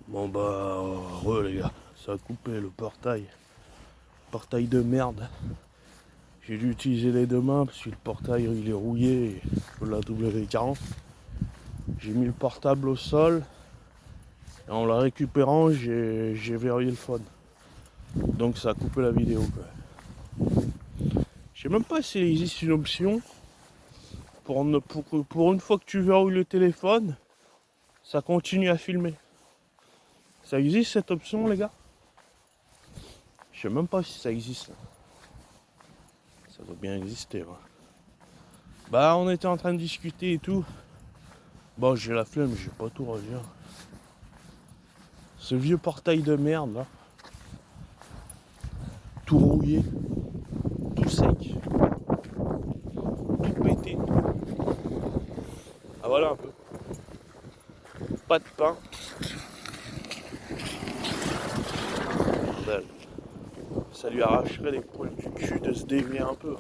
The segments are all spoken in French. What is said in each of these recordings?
Bon bah, les gars, ça a coupé le portail. Portail de merde. J'ai dû utiliser les deux mains parce que le portail il est rouillé de la W40. J'ai mis le portable au sol et en le récupérant j'ai verrouillé le phone. Donc ça a coupé la vidéo quoi. Je sais même pas s'il existe une option pour une fois que tu verrouilles le téléphone, ça continue à filmer. Ça existe cette option les gars? Je sais même pas si ça existe. Ça doit bien exister. Ouais. Bah on était en train de discuter et tout. Bon j'ai la flemme, je vais pas tout redire. Ce vieux portail de merde là. Tout rouillé. Tout sec. Tout pété. Ah voilà un peu. Pas de pain. Bordel. Ça lui arracherait les poils du cul de se dévier un peu.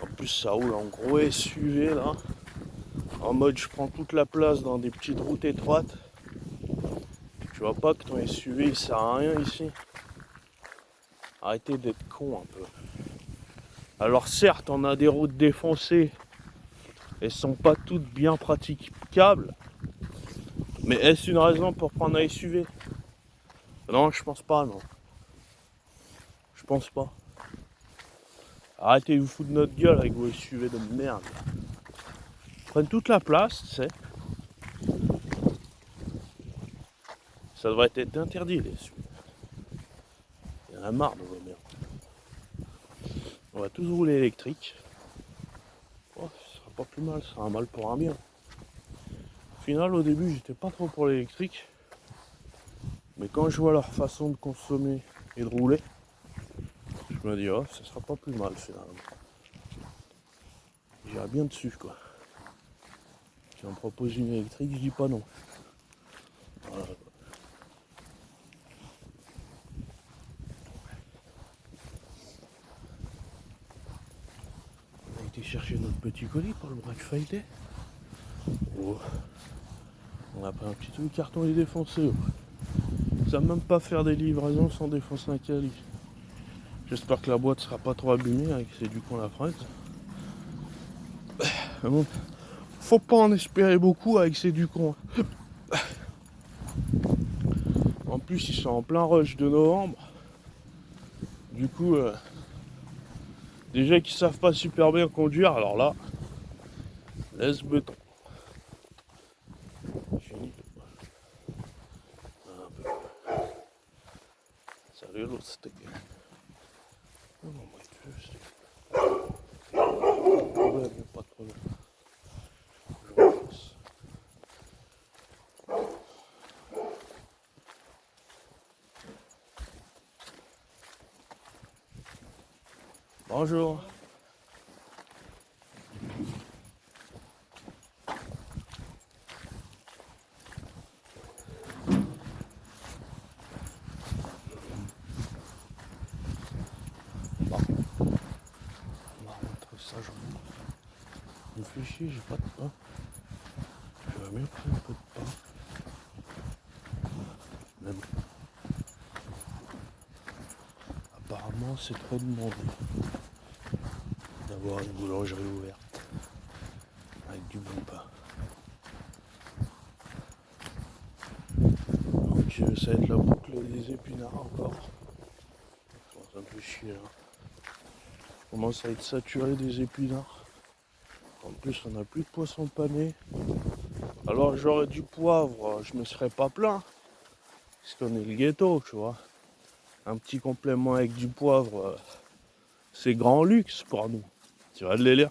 En plus ça roule en gros SUV là. En mode je prends toute la place dans des petites routes étroites. Tu vois pas que ton SUV il sert à rien ici. Arrêtez d'être con un peu. Alors certes on a des routes défoncées. Elles sont pas toutes bien praticables. Mais est-ce une raison pour prendre un SUV? Non je pense pas non. Je pense pas. Arrêtez de vous foutre de notre gueule avec vos SUV de merde. Ils prennent toute la place, tu sais. Ça devrait être interdit les SUV. Il y en a marre de vos merdes. On va tous rouler électrique. Oh, ce sera pas plus mal, ce sera un mal pour un bien. Au final, au début, j'étais pas trop pour l'électrique. Mais quand je vois leur façon de consommer et de rouler, je me dis, oh, ça sera pas plus mal finalement. J'irai bien dessus, quoi. Si on me propose une électrique, je dis pas non. Voilà. On a été chercher notre petit colis pour le Black Friday. Oh. On a pris un petit truc, le carton est défoncé. Oh. Ça va même pas faire des livraisons sans défoncer un colis. J'espère que la boîte sera pas trop abîmée avec c'est du con la fraise. Mais bon, faut pas en espérer beaucoup avec ces du con. En plus ils sont en plein rush de novembre. Du coup des gens qui savent pas super bien conduire, alors là, laisse béton. Salut l'autre steak. Non, non, moi tu veux steak. Pas de problème, pas de problème. Je repasse. Bonjour. Bon, on va remettre ça, je me fais chier, j'ai pas de pain. Je vais bien prendre un peu de pain. Mais bon. Apparemment c'est trop demandé d'avoir une boulangerie ouverte avec du bon pain. Donc ça va être la boucle des épinards encore. Ça me fait chier là. On commence à être saturé des épinards. En plus on n'a plus de poisson pané. Alors j'aurais du poivre, je me serais pas plaint. Parce qu'on est le ghetto, tu vois. Un petit complément avec du poivre, c'est grand luxe pour nous. Tu vois le délire.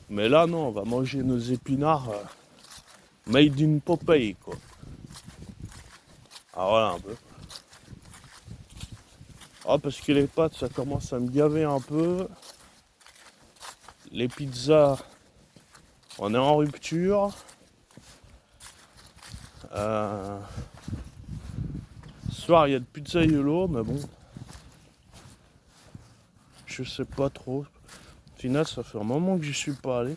Mais là non, on va manger nos épinards made in Popeye quoi. Ah voilà un peu. Ah parce que les pâtes ça commence à me gaver un peu. Les pizzas, on est en rupture. Ce soir il y a de pizzaïolo, mais bon. Je sais pas trop. Au final ça fait un moment que j'y suis pas allé.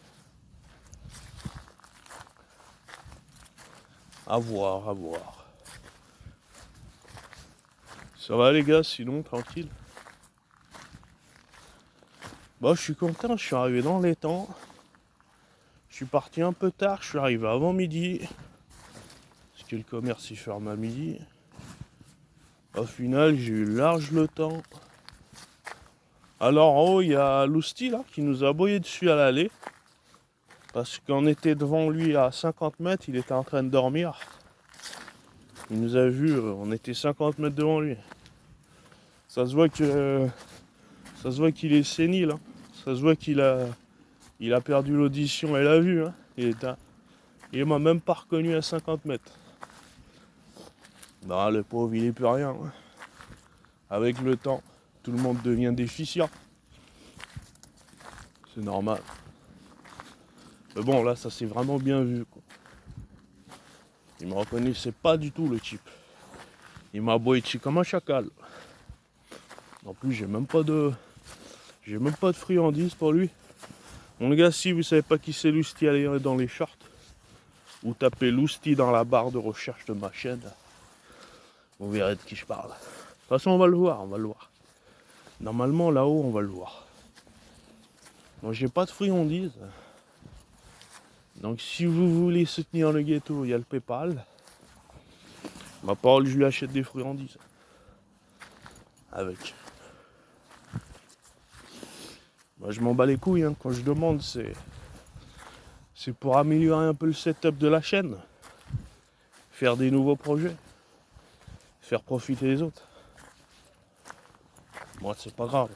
À voir, à voir. Ça va les gars, sinon tranquille. Bon, je suis content, je suis arrivé dans les temps. Je suis parti un peu tard, je suis arrivé avant midi. Parce que le commerce il ferme à midi. Au final, j'ai eu large le temps. Alors en haut, il y a Lousti là qui nous a aboyé dessus à l'aller. Parce qu'on était devant lui à 50 mètres, il était en train de dormir. Il nous a vu, on était 50 mètres devant lui. Ça se voit que ça se voit qu'il est sénile. Hein. Ça se voit qu'il a perdu l'audition et la vue. Hein. Il m'a même pas reconnu à 50 mètres. Non, le pauvre, il est plus rien. Hein. Avec le temps, tout le monde devient déficient. C'est normal. Mais bon, là, ça s'est vraiment bien vu. Quoi. Il me reconnaissait pas du tout, le type. Il m'a aboyé dessus comme un chacal. En plus, j'ai même pas de friandises pour lui. Mon gars, si vous savez pas qui c'est Lousti, allez dans les shorts. Ou tapez Lousti dans la barre de recherche de ma chaîne. Vous verrez de qui je parle. De toute façon, on va le voir, on va le voir. Normalement, là-haut, on va le voir. Moi, j'ai pas de friandises. Donc, si vous voulez soutenir le ghetto, il y a le PayPal. Ma parole, je lui achète des friandises. Avec. Moi, je m'en bats les couilles. Hein. Quand je demande, c'est pour améliorer un peu le setup de la chaîne. Faire des nouveaux projets. Faire profiter les autres. Moi, c'est pas grave.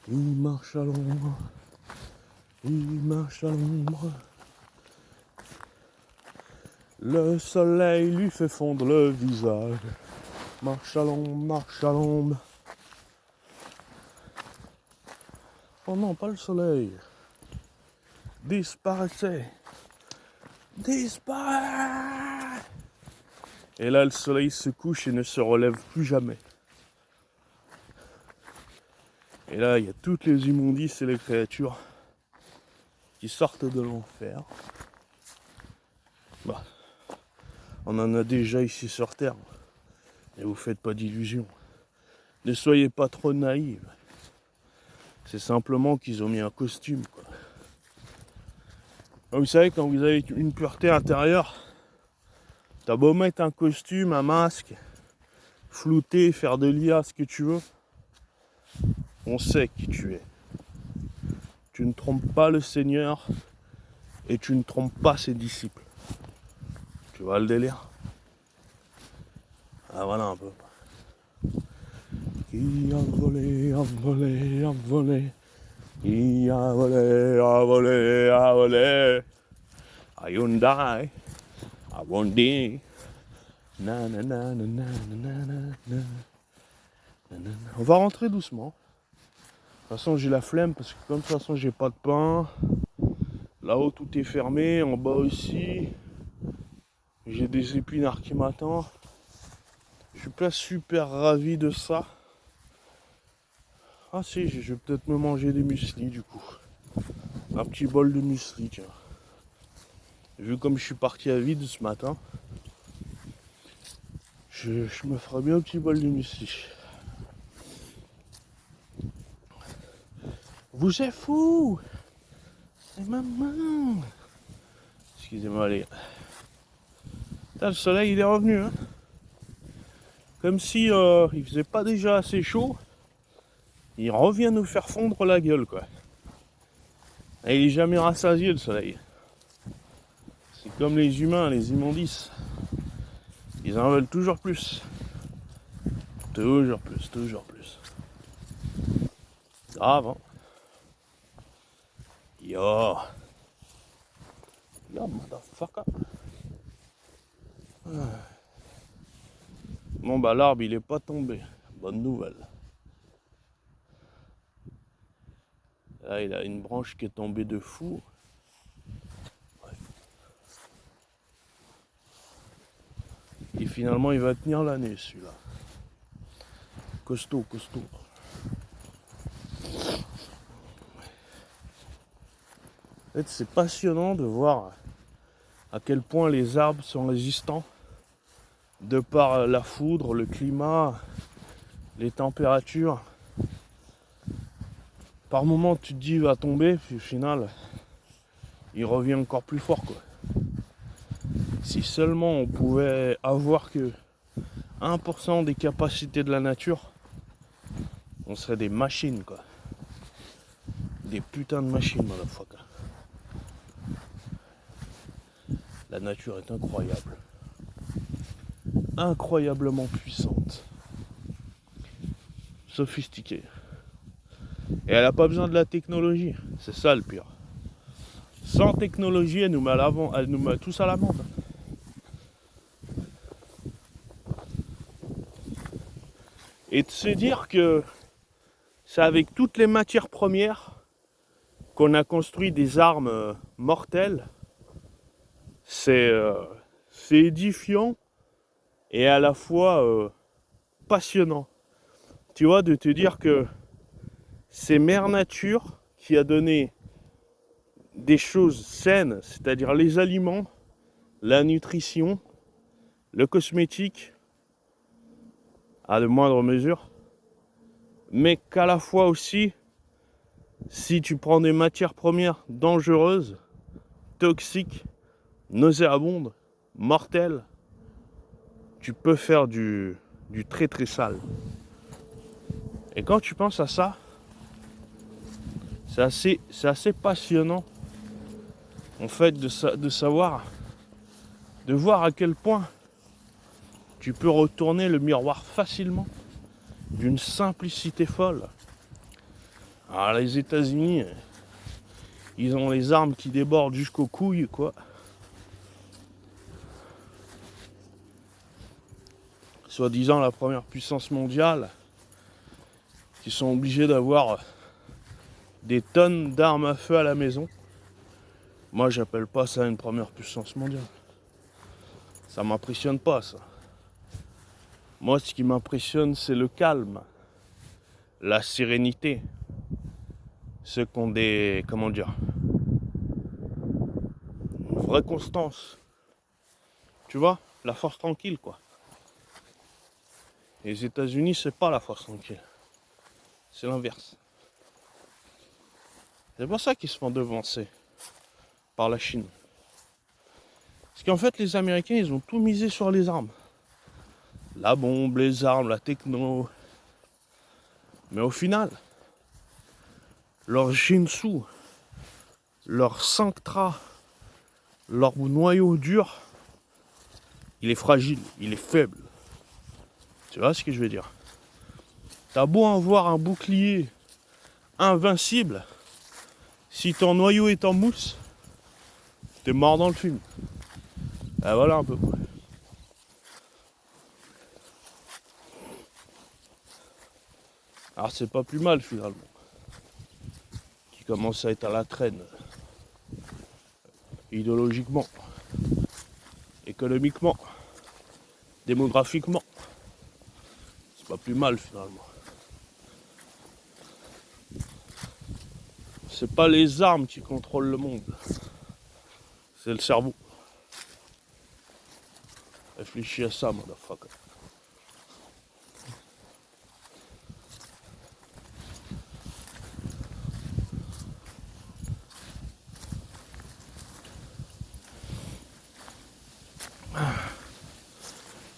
Il marche à l'ombre. Il marche à l'ombre. Le soleil lui fait fondre le visage. Marche à l'ombre, marche à l'ombre. Oh non, pas le soleil. Disparaissez. Disparaît. Et là, le soleil se couche et ne se relève plus jamais. Et là, il y a toutes les immondices et les créatures qui sortent de l'enfer. Bah, on en a déjà ici sur Terre. Et vous faites pas d'illusions. Ne soyez pas trop naïfs. C'est simplement qu'ils ont mis un costume, quoi. Vous savez, quand vous avez une pureté intérieure, t'as beau mettre un costume, un masque, flouter, faire de l'IA, ce que tu veux, on sait qui tu es. Tu ne trompes pas le Seigneur et tu ne trompes pas ses disciples. Tu vois le délire? Ah voilà un peu. Qui a volé, a volé, a volé. Qui a volé, a volé, a volé. A Hyundai, a Bondi. Na na na na na na na na. On va rentrer doucement. De toute façon, j'ai la flemme parce que comme de toute façon, j'ai pas de pain. Là-haut, tout est fermé. En bas aussi. J'ai des épinards qui m'attendent. Je suis pas super ravi de ça. Ah si, je vais peut-être me manger des muesli du coup. Un petit bol de muesli, tiens. Vu comme je suis parti à vide ce matin, je me ferai bien un petit bol de muesli. Vous êtes fous! C'est maman! Excusez-moi les gars. Putain, le soleil il est revenu, hein. Comme si il faisait pas déjà assez chaud. Il revient nous faire fondre la gueule, quoi. Et il est jamais rassasié, le soleil. C'est comme les humains, les immondices. Ils en veulent toujours plus. Toujours plus, toujours plus. Grave, hein. Yo. Yo, motherfucker. Bon, bah, l'arbre, il est pas tombé. Bonne nouvelle. Là, il a une branche qui est tombée de fou. Ouais. Et finalement, il va tenir l'année, celui-là. Costaud, costaud. fait, c'est passionnant de voir à quel point les arbres sont résistants de par la foudre, le climat, les températures. Par moment tu te dis il va tomber, puis au final il revient encore plus fort quoi. Si seulement on pouvait avoir que 1% des capacités de la nature, on serait des machines quoi. Des putains de machines motherfucker. La nature est incroyable. Incroyablement puissante. Sophistiquée. Et elle n'a pas besoin de la technologie. C'est ça le pire. Sans technologie, elle nous met tous à l'amende. Et de se dire que c'est avec toutes les matières premières qu'on a construit des armes mortelles, c'est édifiant et à la fois passionnant. Tu vois, de te dire que c'est Mère Nature qui a donné des choses saines, c'est-à-dire les aliments, la nutrition, le cosmétique, à de moindres mesures, mais qu'à la fois aussi, si tu prends des matières premières dangereuses, toxiques, nauséabondes, mortelles, tu peux faire du très très sale. Et quand tu penses à ça, c'est assez passionnant en fait de savoir, de voir à quel point tu peux retourner le miroir facilement d'une simplicité folle. Alors les États-Unis, ils ont les armes qui débordent jusqu'aux couilles quoi. Soi-disant la première puissance mondiale, qui sont obligés d'avoir des tonnes d'armes à feu à la maison. Moi, j'appelle pas ça une première puissance mondiale. Ça m'impressionne pas, ça. Moi, ce qui m'impressionne, c'est le calme, la sérénité. Ceux qui ont des, comment dire, une vraie constance. Tu vois, la force tranquille, quoi. Les États-Unis, c'est pas la force tranquille. C'est l'inverse. C'est pour ça qu'ils se font devancer par la Chine. Parce qu'en fait, les Américains, ils ont tout misé sur les armes. La bombe, les armes, la techno. Mais au final, leur Jinsu, leur Sanctra, leur noyau dur, il est fragile, il est faible. Tu vois ce que je veux dire? T'as beau avoir un bouclier invincible, si ton noyau est en mousse, t'es mort dans le film. Et voilà un peu. Alors c'est pas plus mal finalement. Qui commence à être à la traîne. Idéologiquement. Économiquement. Démographiquement. C'est pas plus mal finalement. C'est pas les armes qui contrôlent le monde. C'est le cerveau. Réfléchis à ça, motherfucker.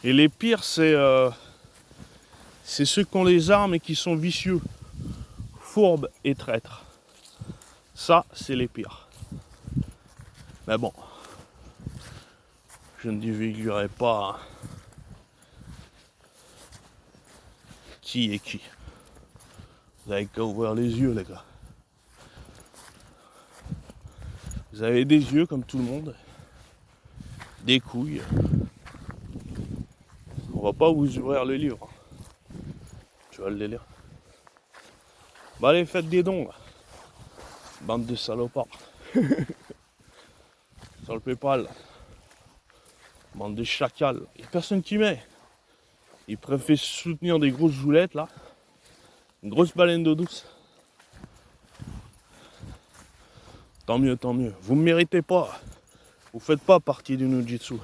Et les pires, c'est ceux qui ont les armes et qui sont vicieux, fourbes et traîtres. Ça, c'est les pires. Mais bon, je ne divulguerai pas qui est qui. Vous avez qu'à ouvrir les yeux, les gars. Vous avez des yeux comme tout le monde, des couilles. On va pas vous ouvrir le livre. Tu vas le lire. Bah allez, faites des dons, là. Bande de salopards. Sur le Paypal. Bande de chacals. Il n'y a personne qui met. Ils préfèrent soutenir des grosses joulettes, là. Une grosse baleine d'eau douce. Tant mieux, tant mieux. Vous me méritez pas. Vous faites pas partie du Nujitsu.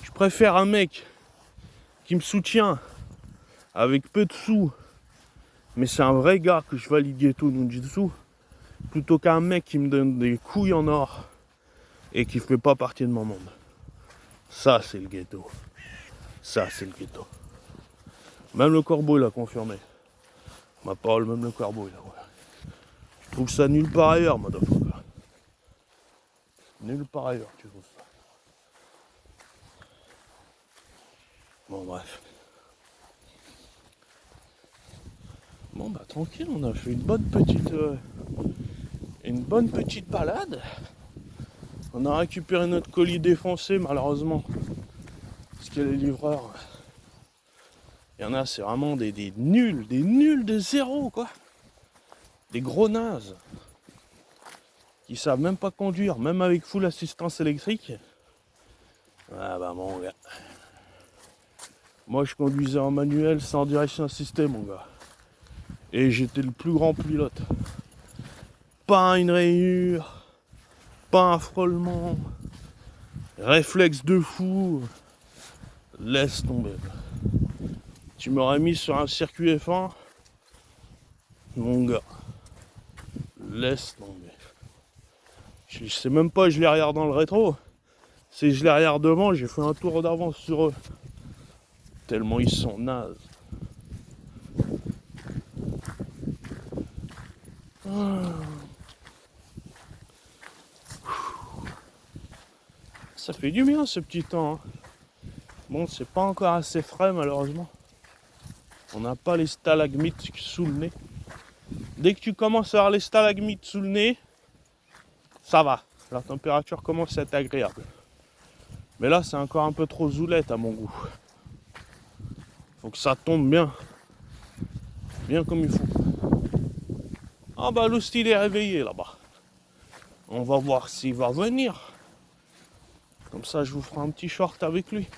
Je préfère un mec qui me soutient avec peu de sous, mais c'est un vrai gars que je valide Ghetto Nujitsu, plutôt qu'un mec qui me donne des couilles en or et qui fait pas partie de mon monde. Ça, c'est le ghetto. Ça, c'est le ghetto. Même le corbeau, il a confirmé. Ma parole, même le corbeau, il a confirmé. Je trouve ça nulle part ailleurs, motherfucker. Nulle part ailleurs, tu trouves ça. Bon, bref. Bon, bah, tranquille, on a fait une bonne petite balade. On a récupéré notre colis défoncé, malheureusement. Parce que les livreurs, il y en a, c'est vraiment des nuls de zéro, quoi. Des gros nazes. Qui savent même pas conduire, même avec full assistance électrique. Ah bah mon gars. Moi je conduisais en manuel sans direction assistée, mon gars. Et j'étais le plus grand pilote. Pas une rayure, pas un frôlement, réflexe de fou. Laisse tomber. Tu m'aurais mis sur un circuit F1, mon gars. Laisse tomber. Je sais même pas, je les regarde dans le rétro. Si je les regarde devant, j'ai fait un tour d'avance sur eux. Tellement ils sont nazes. Ça fait du bien ce petit temps. Hein. Bon, c'est pas encore assez frais malheureusement. On n'a pas les stalagmites sous le nez. Dès que tu commences à avoir les stalagmites sous le nez, ça va. La température commence à être agréable. Mais là, c'est encore un peu trop zoulette à mon goût. Faut que ça tombe bien. Bien comme il faut. Ah bah, l'hostie est réveillé là-bas. On va voir s'il va venir. Comme ça, je vous ferai un petit short avec lui.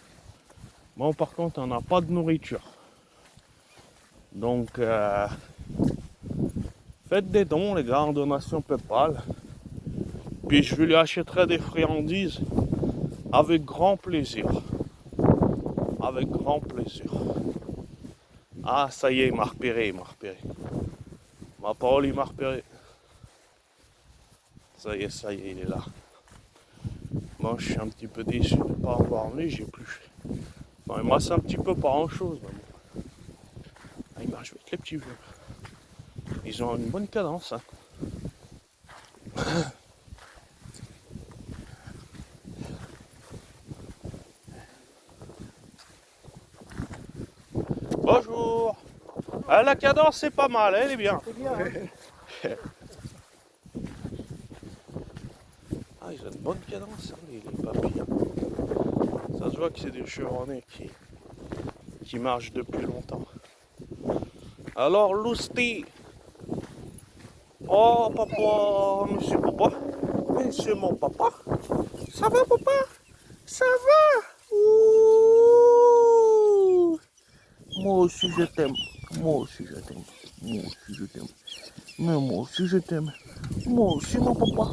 Bon, par contre, on n'a pas de nourriture. Donc, faites des dons, les gars, en donation PayPal. Puis je lui achèterai des friandises avec grand plaisir. Avec grand plaisir. Ah, ça y est, il m'a repéré. Ma parole, il m'a repéré. Ça y est, il est là. Moi, je suis un petit peu déçu de ne pas avoir emmené, j'ai plus. Bon, il me reste un petit peu pas grand-chose. Ah, il marche avec les petits vieux. Ils ont une bonne cadence. Hein. Bonjour. Ah, la cadence, c'est pas mal, elle est bien. C'est bien. Hein. Ah, ils ont une bonne cadence, hein, les papillons. Ça se voit que c'est des chevronnés qui marchent depuis longtemps. Alors, Lousti. Oh, papa, monsieur papa. Monsieur mon papa. Ça va, papa? Ça va? Ouh. Moi aussi, je t'aime. Moi aussi, je t'aime. Moi aussi, je t'aime. Mais moi aussi, je t'aime. Moi aussi, mon papa.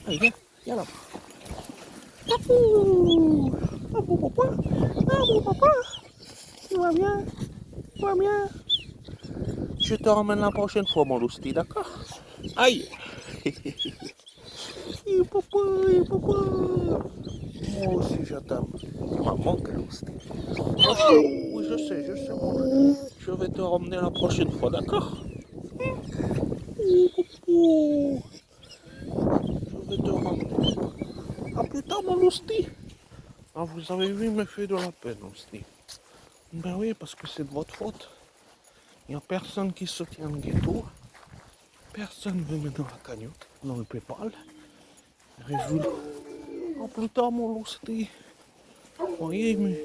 Allez, viens là. Papou. Ah, mon papa. Ah, mon papa. Tu vas bien? Tu vas bien? Je te ramène la prochaine fois, mon lousti, d'accord? Aïe! Papa. Moi aussi, je t'aime. Maman, quel lousti. Oui, je sais, bon. Je vais te ramener la prochaine fois, d'accord? Je vais te ramener. À plus tard, mon lousti. Ah, vous avez vu, il me fait de la peine, lousti. Ben oui, parce que c'est de votre faute. Il n'y a personne qui soutient le ghetto. Personne ne veut mettre dans la cagnotte, dans le PayPal. Résoudre. En plus tard, mon lousti. Vous voyez, mais.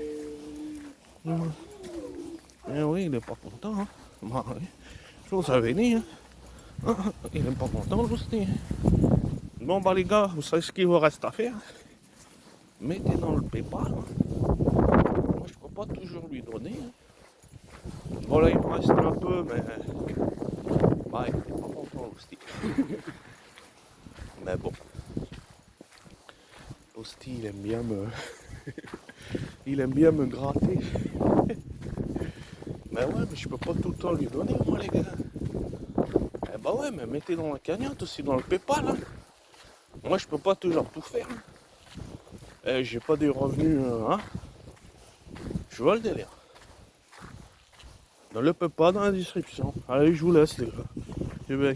Eh oui, il n'est pas content. Hein. Bah, oui. Je vous avais dit. Hein. Il n'est pas content, le lousti. Bon, bah, les gars, vous savez ce qu'il vous reste à faire. Mettez dans le PayPal. Moi, je ne peux pas toujours lui donner. Hein. Bon, là, il me reste un peu, mais. Bah, il n'est pas content, lousti. Mais bon. Ici, il aime bien me... il aime bien me gratter. Mais ouais, mais je peux pas tout le temps lui donner, moi, les gars. Eh bah ouais, mais mettez dans la cagnotte aussi, dans le PayPal. Hein. Moi, je peux pas toujours tout faire. Hein. Eh, j'ai pas des revenus, hein. Je vois le délire. Dans le PayPal, dans la description. Allez, je vous laisse, les gars. C'est bien.